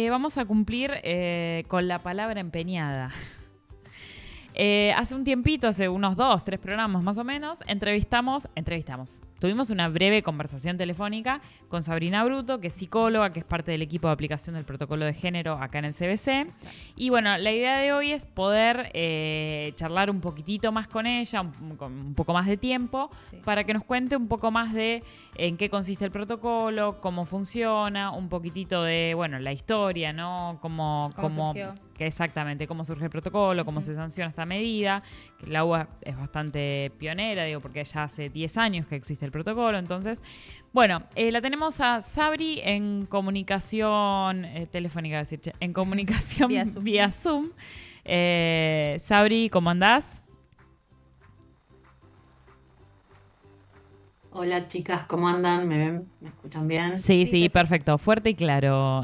Vamos a cumplir con la palabra empeñada. Hace un tiempito, hace unos 2, 3 programas más o menos, entrevistamos. Tuvimos una breve conversación telefónica con Sabrina Bruto, que es psicóloga, que es parte del equipo de aplicación del protocolo de género acá en el CBC. Y bueno, la idea de hoy es poder charlar un poquitito más con ella, con un poco más de tiempo, para que nos cuente un poco más de en qué consiste el protocolo, cómo funciona, un poquitito de, bueno, la historia, ¿no? ¿Cómo surgió? Exactamente, cómo surge el protocolo, cómo se sanciona esta medida. Que la UBA es bastante pionera, digo, porque ya hace 10 años que existe el protocolo. Entonces, bueno, la tenemos a Sabri en comunicación telefónica, en comunicación Vía Zoom. vía Zoom. Sabri, ¿cómo andás? Hola chicas, ¿cómo andan? ¿Me ven? ¿Me escuchan bien? Sí, perfecto, fuerte y claro.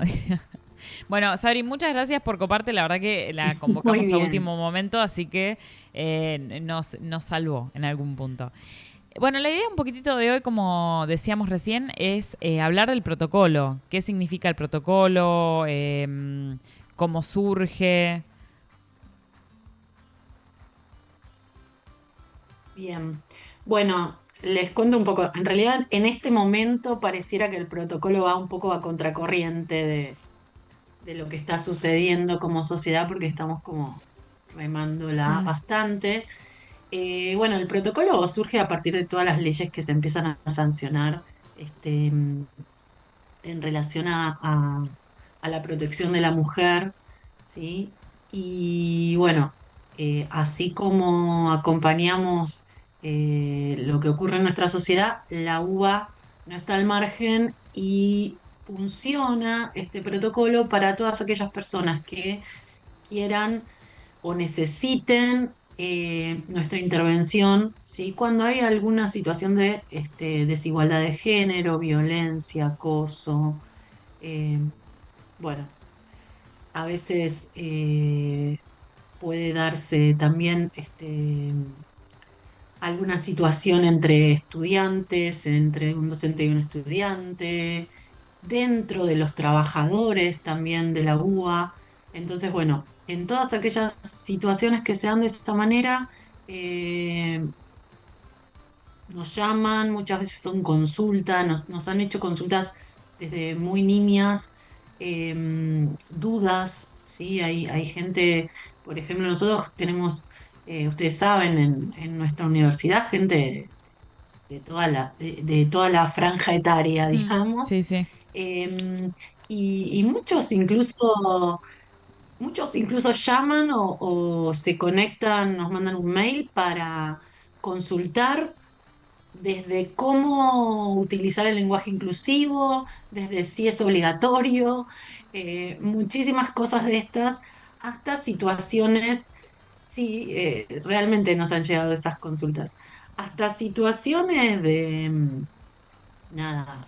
Bueno, Sabri, muchas gracias por coparte. La verdad que la convocamos Muy a bien. último momento, así que nos salvó en algún punto. Bueno, la idea un poquitito de hoy, como decíamos recién, es hablar del protocolo. ¿Qué significa el protocolo? ¿Cómo surge? Bien. Bueno, les cuento un poco. En realidad, en este momento pareciera que el protocolo va un poco a contracorriente de lo que está sucediendo como sociedad, porque estamos como remándola Mm. bastante. Bueno, el protocolo surge a partir de todas las leyes que se empiezan a sancionar en relación a la protección de la mujer, ¿sí? Y bueno, así como acompañamos lo que ocurre en nuestra sociedad, la UBA no está al margen y funciona este protocolo para todas aquellas personas que quieran o necesiten nuestra intervención, ¿sí? Cuando hay alguna situación de desigualdad de género, violencia, acoso, eh, bueno, a veces puede darse también alguna situación entre estudiantes, entre un docente y un estudiante, dentro de los trabajadores también de la UBA. Entonces, bueno, en todas aquellas situaciones que se dan de esta manera, eh, nos llaman, muchas veces son consultas, nos han hecho consultas desde muy niñas, eh, dudas, ¿sí? Hay gente, por ejemplo, nosotros tenemos, ustedes saben, en nuestra universidad, gente de toda la franja etaria, digamos, Sí, sí. eh, y muchos incluso llaman o se conectan, nos mandan un mail para consultar desde cómo utilizar el lenguaje inclusivo, desde si es obligatorio, muchísimas cosas de estas, hasta situaciones, sí, realmente nos han llegado esas consultas, hasta situaciones de, nada,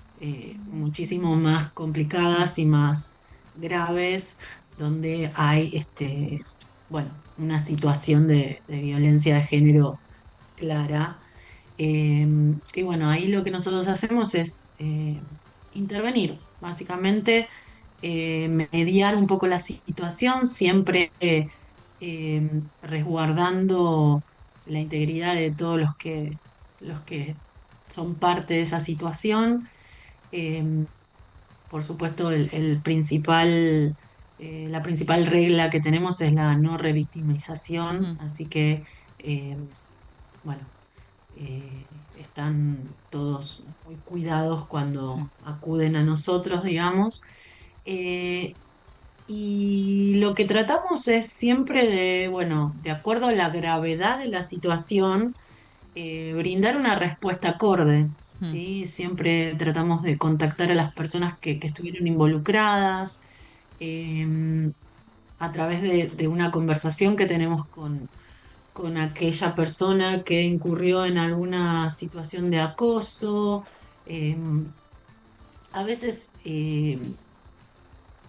muchísimo más complicadas y más graves, donde hay, bueno, una situación de violencia de género clara. Y bueno, ahí lo que nosotros hacemos es intervenir, básicamente mediar un poco la situación, siempre resguardando la integridad de todos los que son parte de esa situación. Eh, por supuesto, la principal regla que tenemos es la no revictimización, Ujú. así que, eh, bueno, están todos muy cuidados Sí. cuando acuden a nosotros, digamos. Eh, y lo que tratamos es siempre de, bueno, de acuerdo a la gravedad de la situación, brindar una respuesta acorde. Mm. ¿Sí? Siempre tratamos de contactar a las personas que estuvieron involucradas eh, a través de una conversación que tenemos con aquella persona que incurrió en alguna situación de acoso. Eh, a veces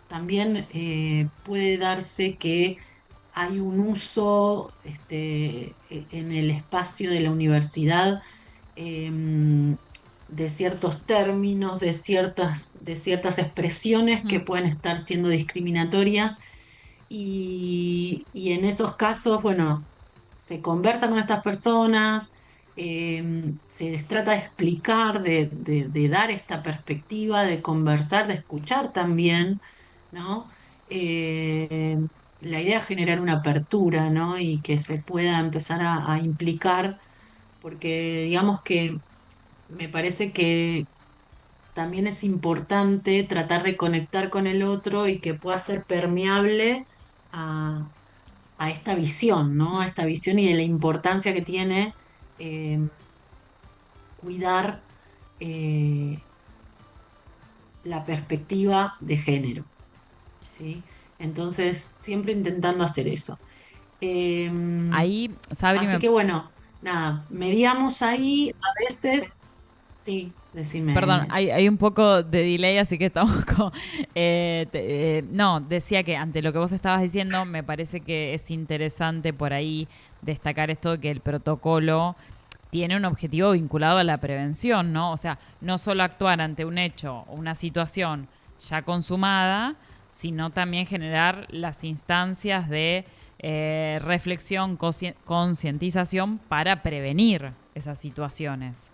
también puede darse que hay un uso en el espacio de la universidad, de ciertos términos, de ciertas expresiones que Mm. pueden estar siendo discriminatorias y en esos casos, bueno, se conversa con estas personas, se les trata de explicar, de dar esta perspectiva, de conversar, de escuchar también, ¿no? Eh, la idea es generar una apertura, ¿no? Y que se pueda empezar a implicar, porque digamos que me parece que también es importante tratar de conectar con el otro y que pueda ser permeable a, a esta visión, ¿no? A Mm. esta visión y de la importancia que tiene eh, cuidar eh, la perspectiva de género, ¿sí? Entonces, siempre intentando hacer eso. Eh, Ahí, Sabri, así que bueno, nada, mediamos ahí, a veces, sí, perdón, decime. hay un poco de delay, así que estamos con... no, decía que ante lo que vos estabas diciendo, me parece que es interesante por ahí destacar esto de que el protocolo tiene un objetivo vinculado a la prevención, ¿no? O sea, no solo actuar ante un hecho o una situación ya consumada, sino también generar las instancias de reflexión, concientización para prevenir esas situaciones.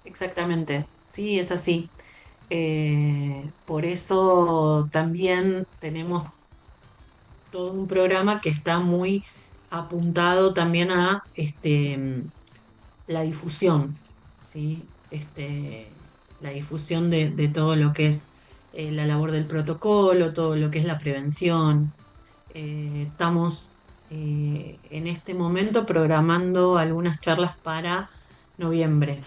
Exactamente, sí, es así. Por eso también tenemos todo un programa que está muy apuntado también a la difusión, ¿sí? La difusión de todo lo que es la labor del protocolo, todo lo que es la prevención. Estamos en este momento programando algunas charlas para noviembre.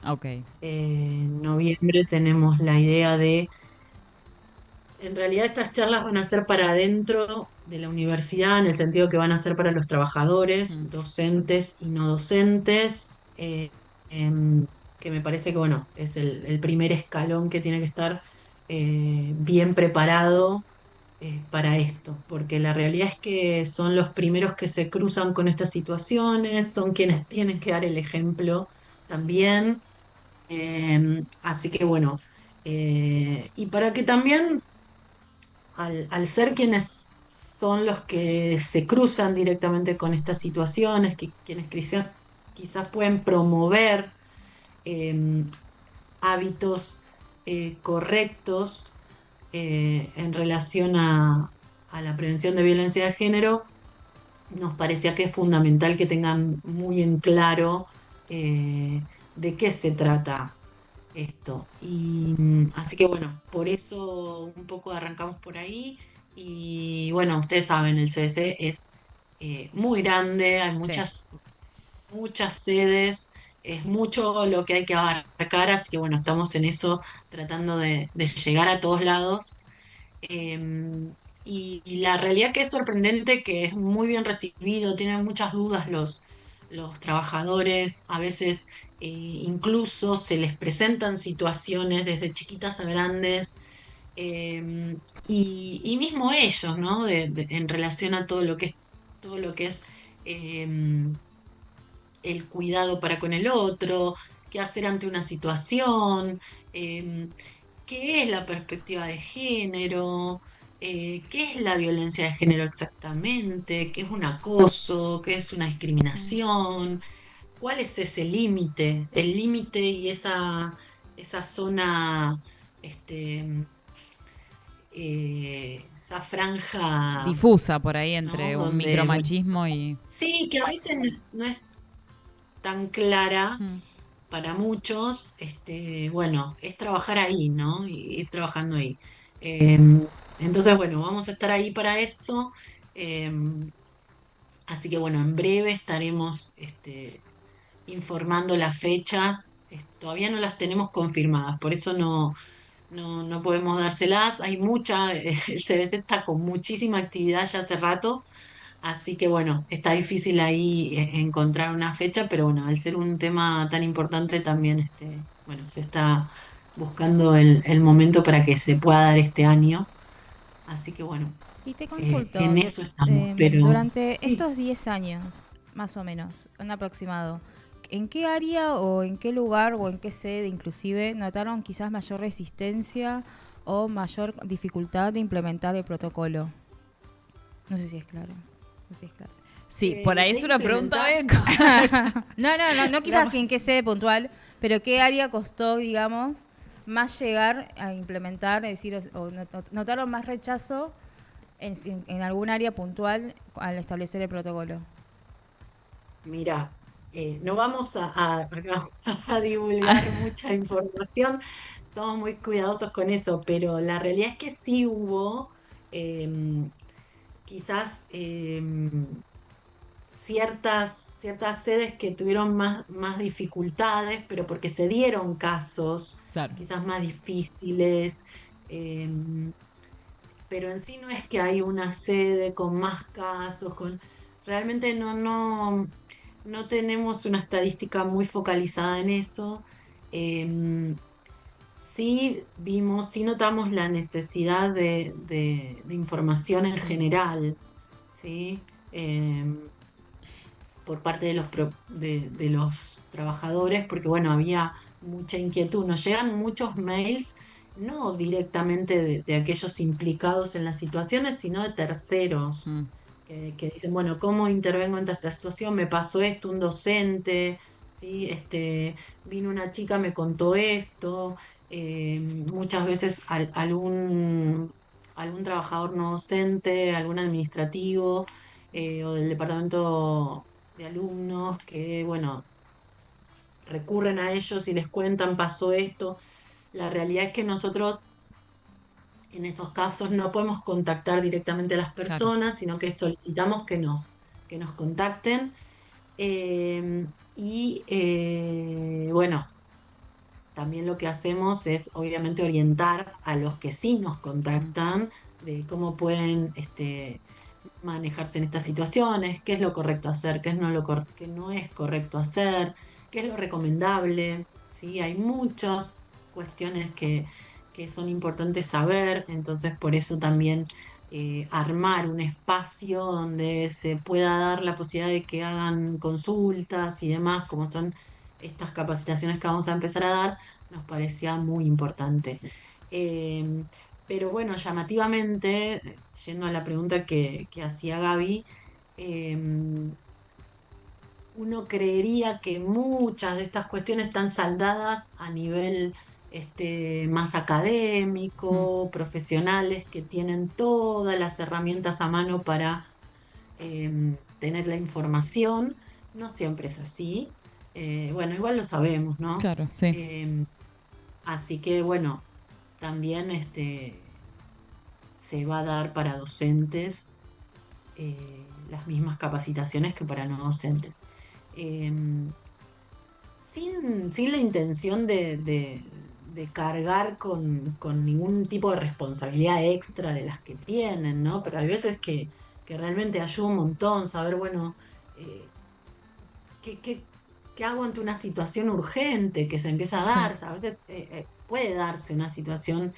Ok. En noviembre tenemos la idea de en realidad estas charlas van a ser para adentro de la universidad, en el sentido que van a ser para los trabajadores, Mm. docentes y no docentes, que me parece que bueno, es el primer escalón que tiene que estar bien preparado para esto, porque la realidad es que son los primeros que se cruzan con estas situaciones, son quienes tienen que dar el ejemplo también. Así que bueno, y para que también al ser quienes son los que se cruzan directamente con estas situaciones, quienes quizás pueden promover eh, hábitos correctos en relación a la prevención de violencia de género, nos parecía que es fundamental que tengan muy en claro de qué se trata esto. Y así que bueno, por eso un poco arrancamos por ahí. Y bueno, ustedes saben, el CDC es muy grande, hay Sí. muchas sedes, es mucho lo que hay que abarcar, así que bueno, estamos en eso tratando de llegar a todos lados. Y la realidad que es sorprendente, que es muy bien recibido, tienen muchas dudas los trabajadores, a veces incluso se les presentan situaciones desde chiquitas a grandes, y mismo ellos, ¿no? En relación a todo lo que es el cuidado para con el otro, qué hacer ante una situación, eh, qué es la perspectiva de género, qué es la violencia de género exactamente, qué es un acoso, qué es una Mm. discriminación, cuál es ese límite, el límite y esa zona, este, esa franja, Difusa por ahí ¿no? entre un Donde, bueno, micromachismo y... sí, que a veces no es tan clara Mm. para muchos, bueno, es trabajar ahí, ¿no? Y ir trabajando ahí. Eh, entonces, bueno, vamos a estar ahí para eso. eh, Así que, bueno, en breve estaremos informando las fechas. Todavía no las tenemos confirmadas, por eso no podemos dárselas. Hay mucha, el CBC está con muchísima actividad ya hace rato. Así que bueno, está difícil ahí encontrar una fecha, pero bueno, al ser un tema tan importante también, bueno, se está buscando el momento para que se pueda dar este año. Así que bueno, Y te en consulto, eso estamos, pero durante sí. estos 10 años, más o menos, un aproximado, ¿En qué área o en qué lugar o en qué sede inclusive notaron quizás mayor resistencia o mayor dificultad de implementar el protocolo? No sé si es claro. No sé si es claro. Sí, por ahí De es una pregunta bien. No quizás en qué sede puntual, pero qué área costó, digamos, más llegar a implementar, es decir, o notaron más rechazo en algún área puntual al establecer el protocolo. Mira, no vamos a divulgar mucha información, somos muy cuidadosos con eso, pero la realidad es que sí hubo em, quizás ciertas sedes que tuvieron más dificultades, pero porque se dieron casos Claro. quizás más difíciles, pero en sí no es que hay una sede con más casos, realmente no tenemos una estadística muy focalizada en eso. Em, sí notamos la necesidad de información en general, ¿sí? Por parte de los trabajadores, porque bueno, había mucha inquietud. Nos llegan muchos mails, no directamente de aquellos implicados en las situaciones, sino de terceros, Mm. que dicen, bueno, ¿cómo intervengo en esta situación? Me pasó esto, un docente, ¿sí? Vino una chica, me contó esto. Muchas veces algún trabajador no docente, algún administrativo, o del departamento de alumnos que, bueno, recurren a ellos y les cuentan, pasó esto. La realidad es que nosotros en esos casos no podemos contactar directamente a las Claro. personas, sino que solicitamos que nos contacten. Bueno, también lo que hacemos es obviamente orientar a los que sí nos Mm. contactan de cómo pueden manejarse en estas situaciones, qué es lo correcto hacer, qué no es correcto hacer, qué es lo recomendable. ¿Sí? Hay muchas cuestiones que son importantes saber, entonces por eso también armar un espacio donde se pueda dar la posibilidad de que hagan consultas y demás, como son estas capacitaciones que vamos a empezar a dar, nos parecía muy importante. Eh, pero bueno, llamativamente, yendo a la pregunta que hacía Gaby, eh, uno creería que muchas de estas cuestiones están saldadas a nivel más Mm. académico, profesionales que tienen todas las herramientas a mano para tener la información. No siempre es así. Bueno, igual lo sabemos, ¿no? Claro, sí. Eh, Así que bueno, también se va a dar para docentes las mismas capacitaciones que para no docentes. Em, sin la intención de cargar con ningún tipo de responsabilidad extra de las que tienen, ¿no? Pero hay veces que realmente ayuda un montón saber, bueno, eh, ¿qué, qué hago ante una situación urgente que se empieza a Sí. dar? O sea, a veces puede darse una situación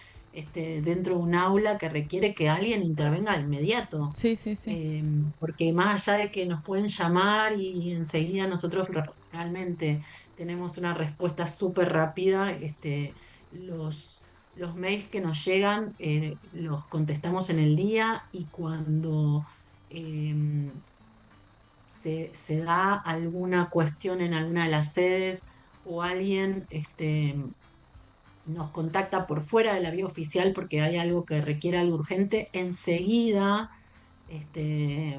dentro de un aula que requiere que alguien intervenga de inmediato. Sí, sí, sí. Porque más allá de que nos pueden llamar y enseguida nosotros realmente tenemos una respuesta súper rápida, los mails que nos llegan los contestamos en el día y cuando em, se da alguna cuestión en alguna de las sedes o alguien nos contacta por fuera de la vía oficial porque hay algo que requiere algo urgente, enseguida,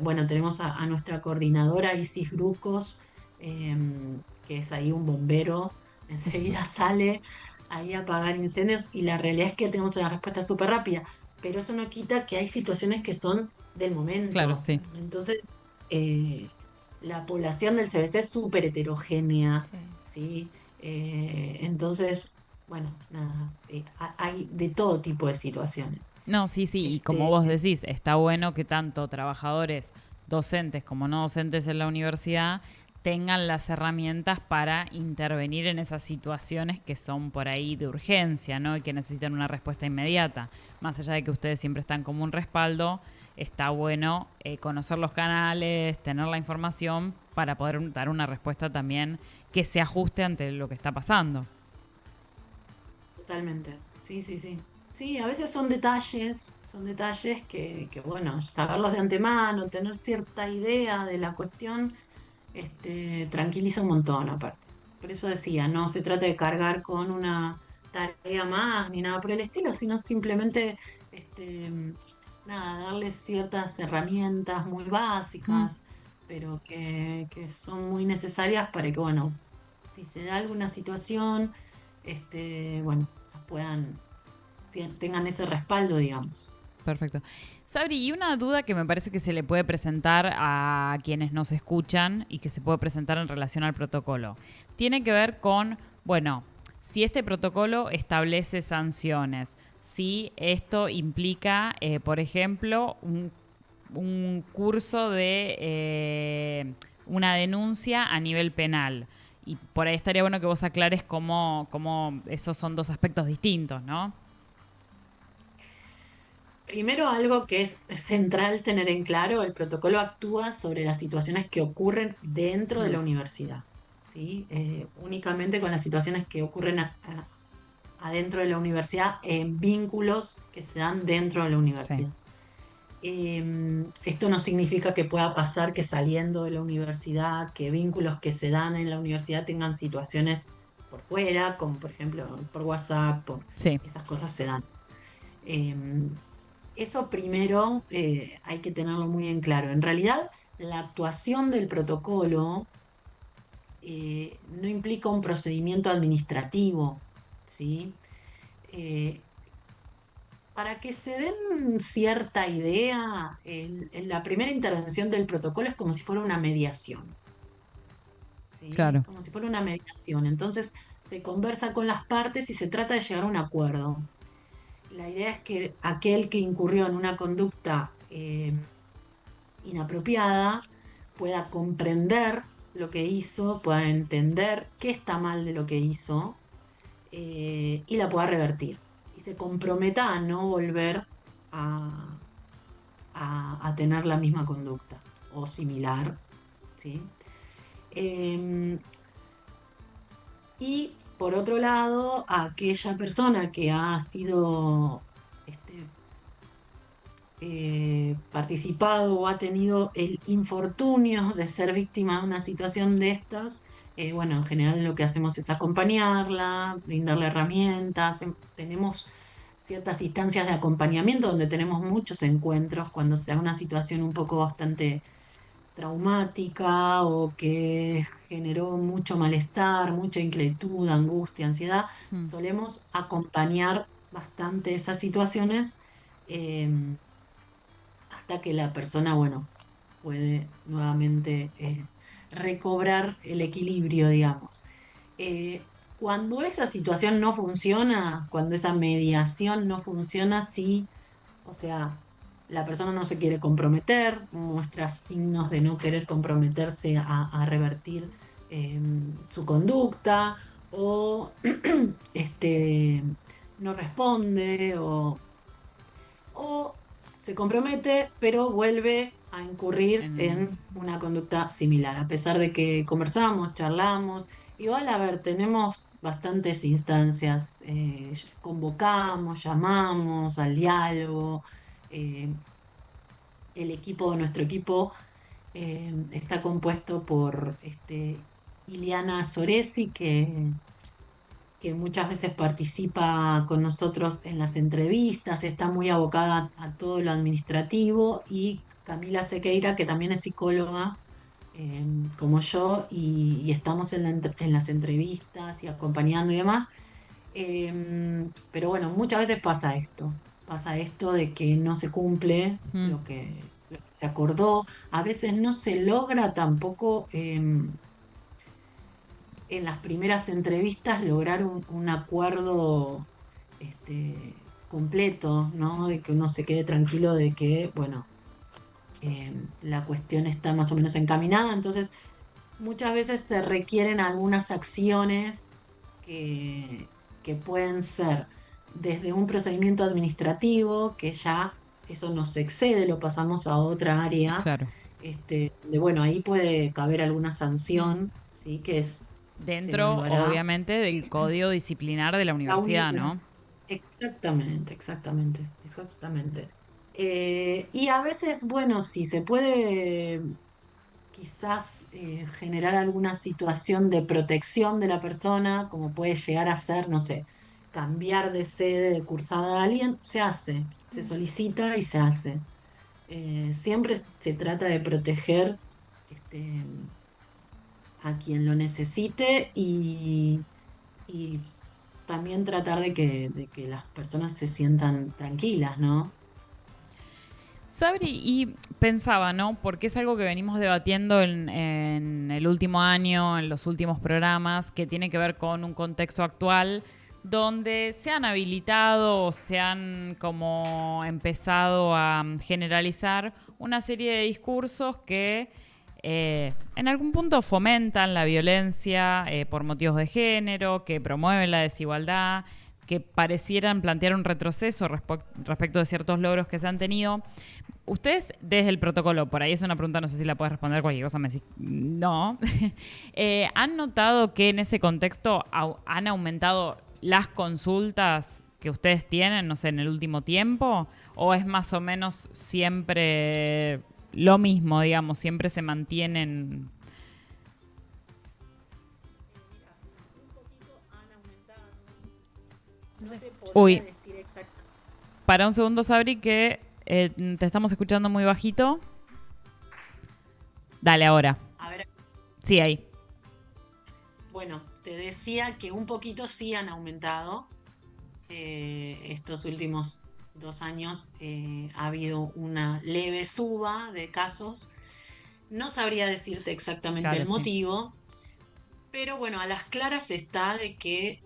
bueno, tenemos a nuestra coordinadora Isis Grucos, que es ahí un bombero, enseguida sale ahí a apagar incendios y la realidad es que tenemos una respuesta súper rápida, pero eso no quita que hay situaciones que son del Claro, momento. sí. Entonces, eh, la población del CBC es súper heterogénea, Sí. ¿sí? Entonces, bueno, nada, hay de todo tipo de situaciones. No, sí, sí, y como Este, vos decís, está bueno que tanto trabajadores docentes como no docentes en la universidad tengan las herramientas para intervenir en esas situaciones que son por ahí de urgencia, ¿no? Y que necesitan una respuesta inmediata. Más allá de que ustedes siempre están como un respaldo, está bueno conocer los canales, tener la información para poder dar una respuesta también que se ajuste ante lo que está pasando. Totalmente. Sí, sí, sí. Sí, a veces son detalles que, bueno, saberlos de antemano, tener cierta idea de la cuestión, tranquiliza un montón aparte. Por eso decía, no se trata de cargar con una tarea más ni nada por el estilo, sino simplemente, este, nada, darles ciertas herramientas muy Mm. básicas, pero que son muy necesarias para que, bueno, si se da alguna situación, bueno, tengan ese respaldo, digamos. Perfecto. Sabri, y una duda que me parece que se le puede presentar a quienes nos escuchan y que se puede presentar en relación al protocolo. Tiene que ver con, bueno, si este protocolo establece sanciones, si esto implica, por ejemplo, un curso de una denuncia a nivel penal. Y por ahí estaría bueno que vos aclares cómo esos son dos aspectos distintos, ¿no? Primero, algo que es central tener en claro, el protocolo actúa sobre las situaciones que ocurren dentro de Mm. la universidad, ¿sí? Únicamente con las situaciones que ocurren adentro de la universidad, en vínculos que se dan dentro de la Sí. universidad. Esto no significa que pueda pasar que saliendo de la universidad, que vínculos que se dan en la universidad tengan situaciones por fuera, como por ejemplo por WhatsApp, Sí. esas cosas se dan. Eh, Eso primero hay que tenerlo muy en claro. En realidad, la actuación del protocolo no implica un procedimiento administrativo, ¿sí? Eh, para que se den cierta idea, la primera intervención del protocolo es como si fuera una mediación, ¿sí? Claro. Como si fuera una mediación. Entonces, se conversa con las partes y se trata de llegar a un acuerdo. La idea es que aquel que incurrió en una conducta inapropiada pueda comprender lo que hizo, pueda entender qué está mal de lo que hizo, y la pueda revertir. Y se comprometa a no volver a, a tener la misma conducta o similar, ¿sí? Eh, y por otro lado, a aquella persona que ha sido este, participado o ha tenido el infortunio de ser víctima de una situación de estas, bueno, en general lo que hacemos es acompañarla, brindarle herramientas. Tenemos ciertas instancias de acompañamiento donde tenemos muchos encuentros cuando se da una situación un poco bastante traumática o que generó mucho malestar, mucha inquietud, angustia, ansiedad. Mm. Solemos acompañar bastante esas situaciones. Hasta que la persona, bueno, puede nuevamente recobrar el equilibrio, digamos. Cuando esa situación no funciona, cuando esa mediación no funciona, sí, o sea, la persona no se quiere comprometer, muestra signos de no querer comprometerse a revertir eh, su conducta o este, no responde o se compromete, pero vuelve a incurrir En- en una conducta similar, a pesar de que conversamos, charlamos. Igual, a ver, tenemos bastantes instancias, convocamos, llamamos al diálogo. eh, Nuestro equipo está compuesto por Ileana Soresi, que muchas veces participa con nosotros en las entrevistas, está muy abocada a todo lo administrativo, y Camila Sequeira, que también es psicóloga, como yo, y estamos en las entrevistas y acompañando y demás. Pero bueno, muchas veces pasa esto de que no se cumple Mm. lo que se acordó, a veces no se logra tampoco. En las primeras entrevistas lograr un acuerdo completo, ¿no? De que uno se quede tranquilo de que, bueno, la cuestión está más o menos encaminada. Entonces, muchas veces se requieren algunas acciones que, que pueden ser desde un procedimiento administrativo, que ya eso nos excede, lo pasamos a otra área, Claro. de bueno, ahí puede caber alguna Mm. sanción, ¿sí? Se Dentro, evaluará obviamente, del código disciplinar de la la universidad, única. ¿no? Exactamente, exactamente, exactamente. Y a veces, bueno, si se puede quizás generar alguna situación de protección de la persona, como puede llegar a ser, no sé, cambiar de sede de cursada a alguien, se hace, se solicita y se hace. Siempre se trata de proteger este, a quien lo necesite y también tratar de que las personas se sientan tranquilas, ¿no? Sabri, y pensaba, ¿no? Porque es algo que venimos debatiendo en el último año, en los últimos programas, que tiene que ver con un contexto actual donde se han habilitado o se han como empezado a generalizar una serie de discursos que en algún punto fomentan la violencia por motivos de género, que promueven la desigualdad, que parecieran plantear un retroceso respecto de ciertos logros que se han tenido. Ustedes, desde el protocolo, por ahí es una pregunta, no sé si la puedes responder, cualquier cosa me decís no. ¿Han notado que en ese contexto han aumentado las consultas que ustedes tienen, no sé, en el último tiempo? ¿O es más o menos siempre lo mismo, digamos, siempre se mantienen? Un poquito han aumentado. No te Uy, podría decir exactamente. para un segundo, Sabri, que te estamos escuchando muy bajito. Dale, ahora. A ver, Sí, ahí. bueno, te decía que un poquito sí han aumentado. Estos últimos 2 años ha habido una leve suba de casos. No sabría decirte exactamente Claro, el sí. motivo, pero bueno, a las claras está de que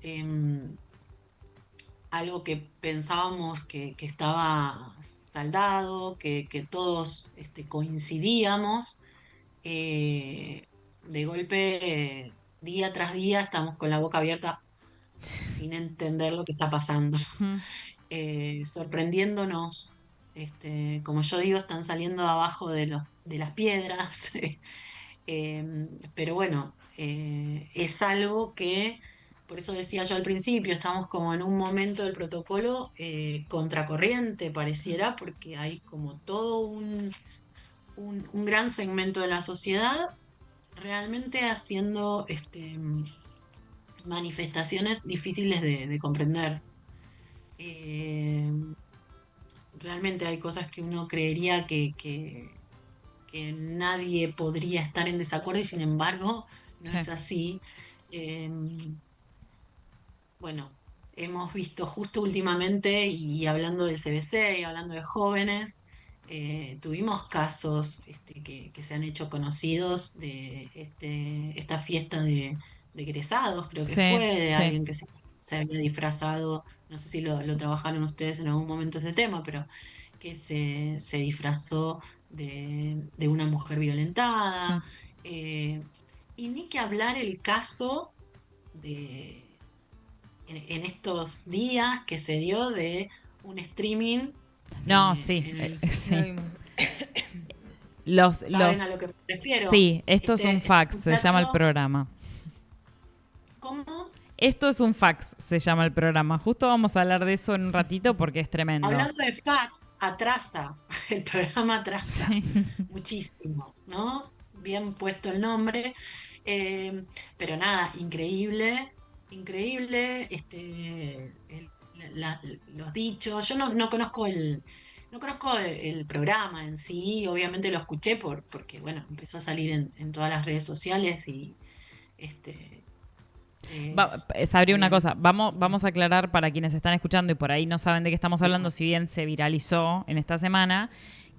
algo que pensábamos que estaba saldado, que todos coincidíamos, de golpe, día tras día, estamos con la boca abierta sin entender lo que está pasando, Mm. sorprendiéndonos. Como yo digo, están saliendo de abajo de las piedras. Pero bueno, es algo que, por eso decía yo al principio, estamos como en un momento del protocolo contracorriente, pareciera, porque hay como todo un gran segmento de la sociedad realmente haciendo manifestaciones difíciles de comprender. Eh, Realmente hay cosas que uno creería que nadie podría estar en desacuerdo y sin embargo no Sí. es así. Eh, bueno, hemos visto justo últimamente y hablando del CBC y hablando de jóvenes, tuvimos casos que se han hecho conocidos de esta fiesta de egresados, creo que Sí, fue, de sí. alguien que se había disfrazado, no sé si lo trabajaron ustedes en algún momento ese tema, pero que se disfrazó de una mujer violentada. Sí. eh, y ni que hablar el caso de, en estos días que se dio de un streaming No, sí, en el Lo sí. vimos. ¿saben a lo que me refiero? Sí, esto es un Este fax, se llama el muchacho, programa. ¿cómo? Esto es un fax, se llama el programa. Justo vamos a hablar de eso en un ratito porque es tremendo. Hablando de fax, atrasa, el programa atrasa Sí. muchísimo, ¿no? Bien puesto el nombre, pero nada, increíble, increíble, los dichos. Yo no conozco no conozco el programa en sí, obviamente lo escuché porque, bueno, empezó a salir en todas las redes sociales y este, es Sabría una cosa, obviamente. vamos a aclarar para quienes están escuchando y por ahí no saben de qué estamos hablando, si bien se viralizó en esta semana,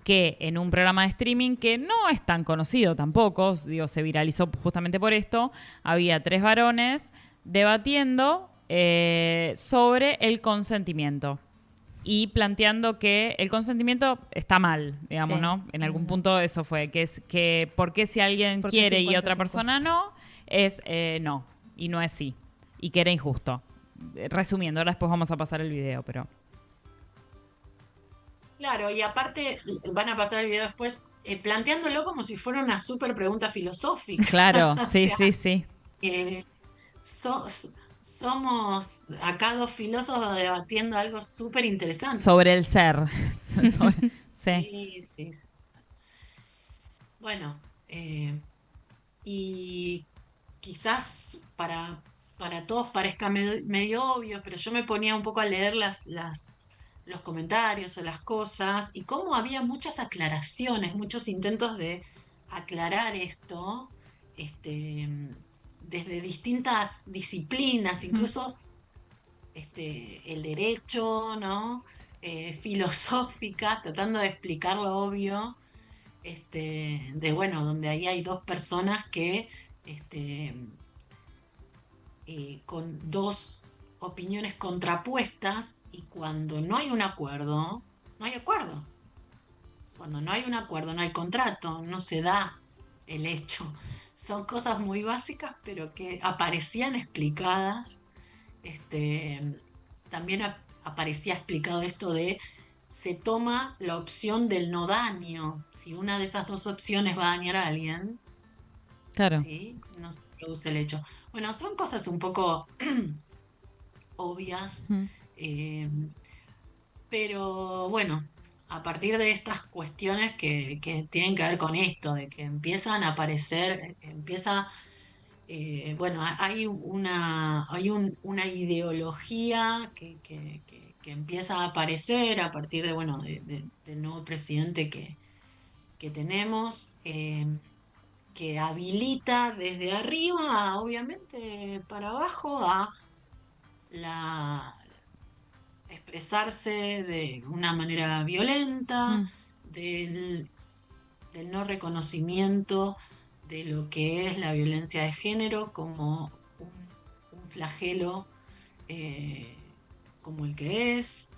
que en un programa de streaming que no es tan conocido tampoco, digo, se viralizó justamente por esto, había 3 varones debatiendo sobre el consentimiento. y planteando que el consentimiento está mal, digamos, Sí. ¿no? En algún punto eso fue, que es que por qué si alguien ¿Por qué quiere y 50, otra persona no, es no, y no es sí, y que era injusto. Resumiendo, ahora después vamos a pasar el video, pero... Claro, y aparte van a pasar el video después planteándolo como si fuera una súper pregunta filosófica. Claro, O sí, sea, sí, sí. eh, somos acá dos filósofos debatiendo algo súper interesante. Sobre el ser. Sí. Sí, sí, sí. Bueno, eh, y quizás para todos parezca medio obvio, pero yo me ponía un poco a leer los comentarios o las cosas y cómo había muchas aclaraciones, muchos intentos de aclarar esto, este, desde distintas disciplinas, incluso el derecho, ¿no? Filosóficas, tratando de explicar lo obvio, bueno, donde ahí hay dos personas que este, con dos opiniones contrapuestas y cuando no hay un acuerdo, no hay acuerdo. Cuando no hay un acuerdo, no hay contrato, no se da el hecho. Son cosas muy básicas, pero que aparecían explicadas. También aparecía explicado esto de se toma la opción del no daño. Si una de esas dos opciones va a dañar a alguien, Claro. ¿sí? No se produce el hecho. Bueno, son cosas un poco obvias, Mm. eh, pero bueno, a partir de estas cuestiones que tienen que ver con esto, de que empiezan a aparecer, bueno, una ideología que empieza a aparecer a partir de, bueno, del nuevo presidente que tenemos. Que habilita desde arriba, obviamente, para abajo, a la expresarse de una manera violenta, Mm. del, del no reconocimiento de lo que es la violencia de género como un flagelo como el que es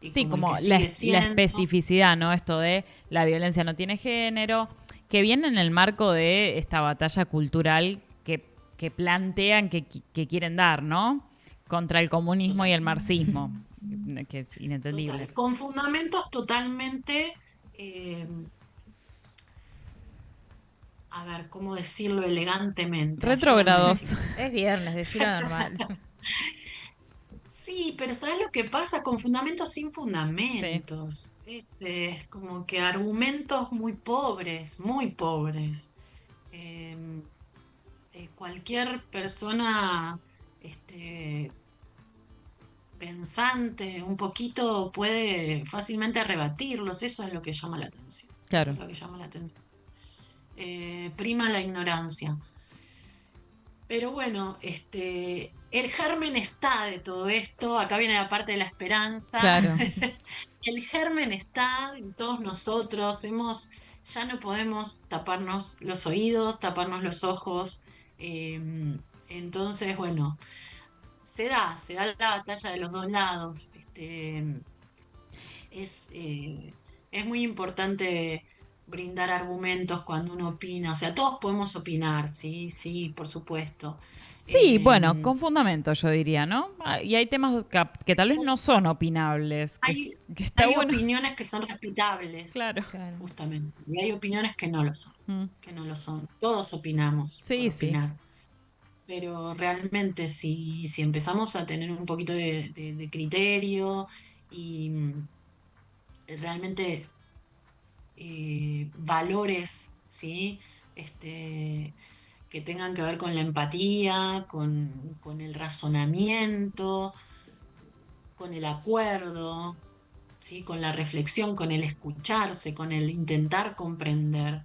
y Sí, como el como que sigue la siendo. especificidad, ¿no? Esto de la violencia no tiene género, que viene en el marco de esta batalla cultural que plantean que quieren dar, ¿no? Contra el comunismo y Total, el marxismo, que es inentendible. total, con fundamentos totalmente, eh, a ver, ¿cómo decirlo elegantemente? Ayúdame. Retrógrados. Es viernes, decirlo normal. Sí, pero ¿sabes lo que pasa? Con fundamentos sin Sí. fundamentos. Es como que argumentos muy pobres, muy pobres. Eh, Cualquier persona este, pensante un poquito puede fácilmente rebatirlos. Eso es lo que llama la atención. Eso Claro. es lo que llama la atención. Prima la ignorancia. Pero bueno, el germen está de todo esto. Acá viene la parte de la esperanza. Claro. El germen está en todos nosotros. Ya no podemos taparnos los oídos, taparnos los ojos. eh, entonces, bueno, se da la batalla de los dos lados. Es, eh, es muy importante brindar argumentos cuando uno opina. O sea, todos podemos opinar, sí, sí, por supuesto. Sí, bueno, Eh, con fundamento yo diría, ¿no? Y hay temas que tal vez no son opinables, hay, que está hay bueno. opiniones que son respetables, Claro. Claro. justamente, y hay opiniones que no lo son, Mm. que no lo son. Todos opinamos por Sí, sí. opinar, pero realmente si empezamos a tener un poquito de criterio y realmente valores, ¿sí? Que tengan que ver con la empatía, con el razonamiento, con el acuerdo, ¿sí? Con la reflexión, con el escucharse, con el intentar comprender,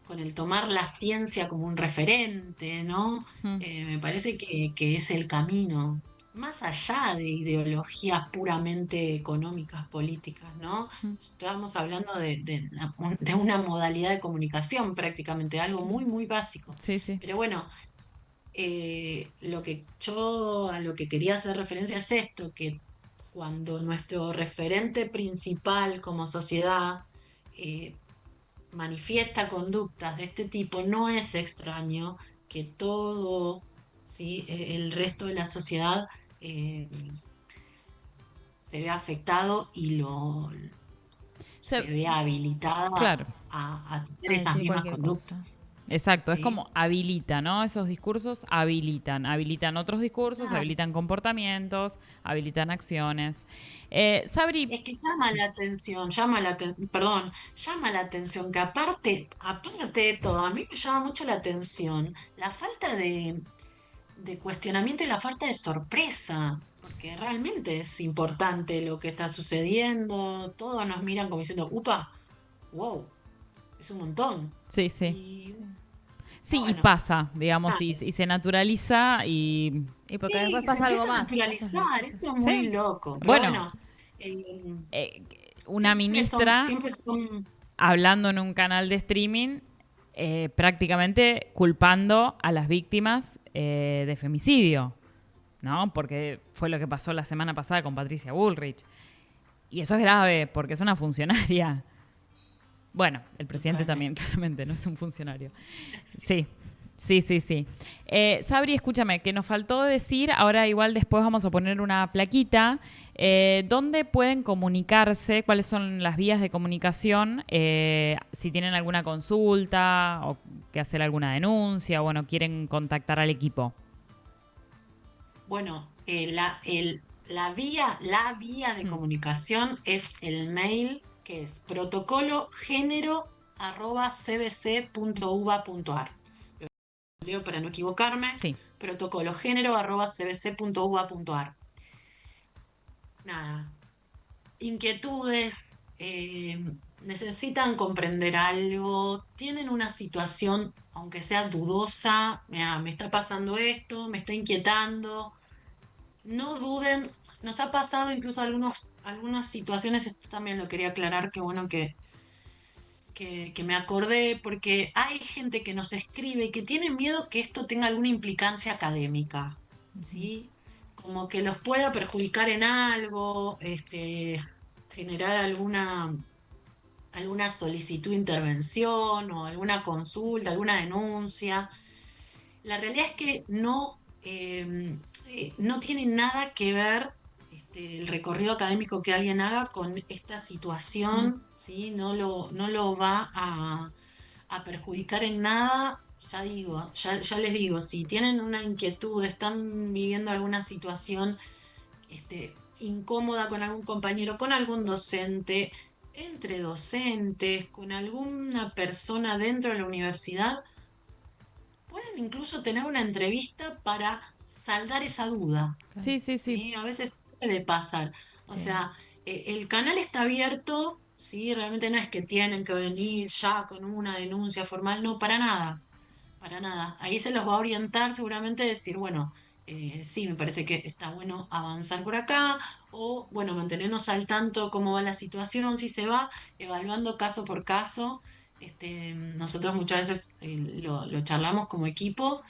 con el tomar la ciencia como un referente, ¿no? Mm. Me parece que es el camino, más allá de ideologías puramente económicas, políticas, ¿no? Mm. Estábamos hablando de una modalidad de comunicación prácticamente, algo muy, muy básico. Sí, sí. Pero bueno, lo que yo a lo que quería hacer referencia es esto, que cuando nuestro referente principal como sociedad eh, manifiesta conductas de este tipo, no es extraño que todo, ¿sí? El resto de la sociedad eh, se vea afectado y se Se- vea habilitada claro. a tener A esas decir mismas cualquier cosa. conductas. Exacto, es ¿Sí? como habilita, ¿no? Esos discursos habilitan otros discursos, Claro. habilitan comportamientos, habilitan acciones. Sabri, Es que llama la atención, perdón, llama la atención que aparte de todo, a mí me llama mucho la atención la falta de cuestionamiento y la falta de sorpresa, porque realmente es importante lo que está sucediendo, todos nos miran como diciendo, upa, wow, es un montón. sí, sí. Y Sí, y bueno, pasa, digamos, nada. y se naturaliza y... Y porque después Sí, se pasa algo empieza a más. naturalizar, eso es muy Sí. loco, pero Bueno, bueno, eh, eh, una ministra siempre son, hablando en un canal de streaming, prácticamente culpando a las víctimas de femicidio, ¿no? Porque fue lo que pasó la semana pasada con Patricia Bullrich. Y eso es grave, porque es una funcionaria. Bueno, el presidente también, totalmente. claramente, no es un funcionario. Sí, sí, sí, sí. Sabri, escúchame, que nos faltó decir, ahora igual después vamos a poner una plaquita, ¿dónde pueden comunicarse? ¿Cuáles son las vías de comunicación? Si tienen alguna consulta o que hacer alguna denuncia, o bueno, quieren contactar al equipo. Bueno, la vía de Mm. comunicación es el mail que es protocologénero@cbc.uva.ar. Lo leo para no equivocarme, Sí. protocologénero@cbc.uva.ar. Nada, inquietudes, necesitan comprender algo, tienen una situación, aunque sea dudosa, mira, me está pasando esto, me está inquietando. No duden, nos ha pasado incluso algunas situaciones, esto también lo quería aclarar, qué bueno que me acordé, porque hay gente que nos escribe y que tiene miedo que esto tenga alguna implicancia académica, ¿sí? Como que los pueda perjudicar en algo, generar alguna solicitud de intervención o alguna consulta, alguna denuncia. La realidad es que no tiene nada que ver el recorrido académico que alguien haga con esta Mm. situación, ¿sí? No lo va a perjudicar en nada. Ya digo, ya les digo, si tienen una inquietud, están viviendo alguna situación incómoda con algún compañero, con algún docente, entre docentes, con alguna persona dentro de la universidad, pueden incluso tener una entrevista para saldar esa duda, Sí, sí, sí. ¿sí? A veces puede pasar. O Sí. sea, el canal está abierto, ¿sí? Realmente no es que tienen que venir ya con una denuncia formal, no, para nada, para nada. Ahí se los va a orientar seguramente decir, bueno, sí, me parece que está bueno avanzar por acá, o bueno, mantenernos al tanto cómo va la situación, si se va, evaluando caso por caso. Nosotros muchas veces lo charlamos como equipo,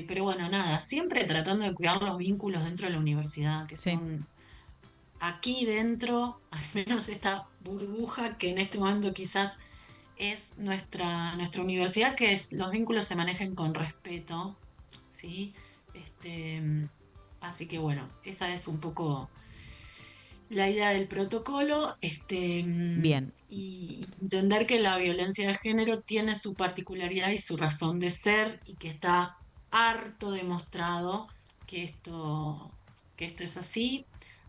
pero bueno, nada, siempre tratando de cuidar los vínculos dentro de la universidad, que sea Sí. aquí dentro, al menos esta burbuja que en este momento quizás es nuestra universidad, los vínculos se manejen con respeto, ¿sí? Así que bueno, esa es un poco la idea del protocolo, Bien. y entender que la violencia de género tiene su particularidad y su razón de ser y que está harto demostrado que esto es así.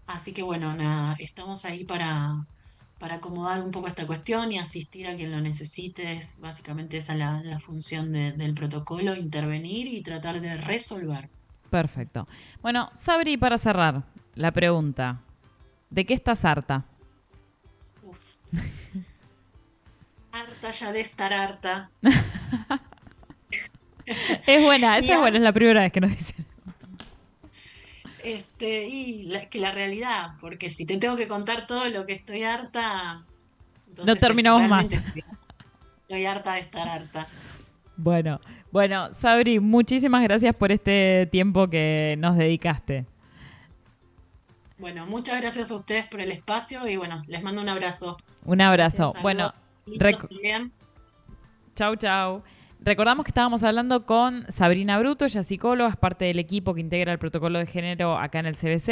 Así que bueno, nada, estamos ahí para acomodar un poco esta cuestión y asistir a quien lo necesite. Es básicamente esa la función del protocolo, intervenir y tratar de resolver. Perfecto. Bueno, Sabri, para cerrar, la pregunta. ¿De qué estás harta? Uf, harta ya de estar harta. Es buena, Y esa es buena, es la primera vez que nos dicen. que la realidad, porque si te tengo que contar todo lo que estoy harta, No entonces terminamos más. realmente estoy harta de estar harta. Bueno, bueno, Sabri, muchísimas gracias por este tiempo que nos dedicaste. Bueno, muchas gracias a ustedes por el espacio y bueno, les mando un abrazo. Un abrazo. Gracias. Bueno, Saludos lindos rec- también. chau, chau. Recordamos que estábamos hablando con Sabrina Bruto, ella es psicóloga, es parte del equipo que integra el protocolo de género acá en el CBC.